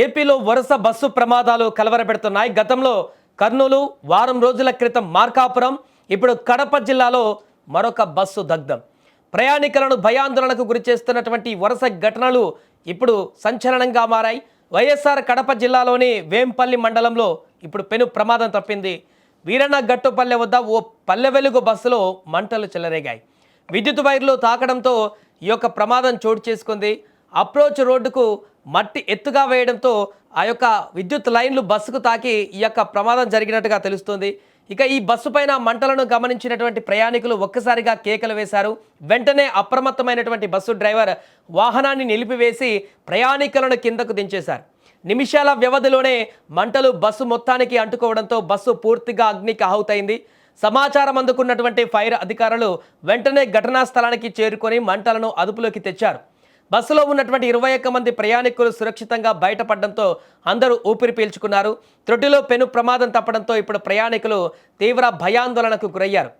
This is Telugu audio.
ఏపీలో వరుస బస్సు ప్రమాదాలు కలవరపెడుతున్నాయి. గతంలో కర్నూలు, వారం రోజుల క్రితం మార్కాపురం, ఇప్పుడు కడప జిల్లాలో మరొక బస్సు దగ్ధం. ప్రయాణికులను భయాందోళనకు గురిచేస్తున్నటువంటి వరుస ఘటనలు ఇప్పుడు సంచలనంగా మారాయి. వైఎస్ఆర్ కడప జిల్లాలోని వేంపల్లి మండలంలో ఇప్పుడు పెను ప్రమాదం తప్పింది. వీరన్న గట్టుపల్లె వద్ద ఓ పల్లె వెలుగు బస్సులో మంటలు చెలరేగాయి. విద్యుత్ వైర్లు తాకడంతో ఈ యొక్క ప్రమాదం చోటు చేసుకుంది. అప్రోచ్ రోడ్డుకు మట్టి ఎత్తుగా వేయడంతో ఆ యొక్క విద్యుత్ లైన్లు బస్సుకు తాకి ఈ యొక్క ప్రమాదం జరిగినట్టుగా తెలుస్తుంది. ఇక ఈ బస్సు పైన మంటలను గమనించినటువంటి ప్రయాణికులు ఒక్కసారిగా కేకలు వేశారు. వెంటనే అప్రమత్తమైనటువంటి బస్సు డ్రైవర్ వాహనాన్ని నిలిపివేసి ప్రయాణికులను కిందకు దించేశారు. నిమిషాల వ్యవధిలోనే మంటలు బస్సు మొత్తానికి అంటుకోవడంతో బస్సు పూర్తిగా అగ్నికి ఆహుతైంది. సమాచారం అందుకున్నటువంటి ఫైర్ అధికారులు వెంటనే ఘటనా స్థలానికి చేరుకొని మంటలను అదుపులోకి తెచ్చారు. బస్సులో ఉన్నటువంటి 21 మంది ప్రయాణికులు సురక్షితంగా బయటపడడంతో అందరూ ఊపిరి పీల్చుకున్నారు. త్రొట్టిలో పెను ప్రమాదం తప్పడంతో ఇప్పుడు ప్రయాణికులు తీవ్ర భయాందోళనకు గురయ్యారు.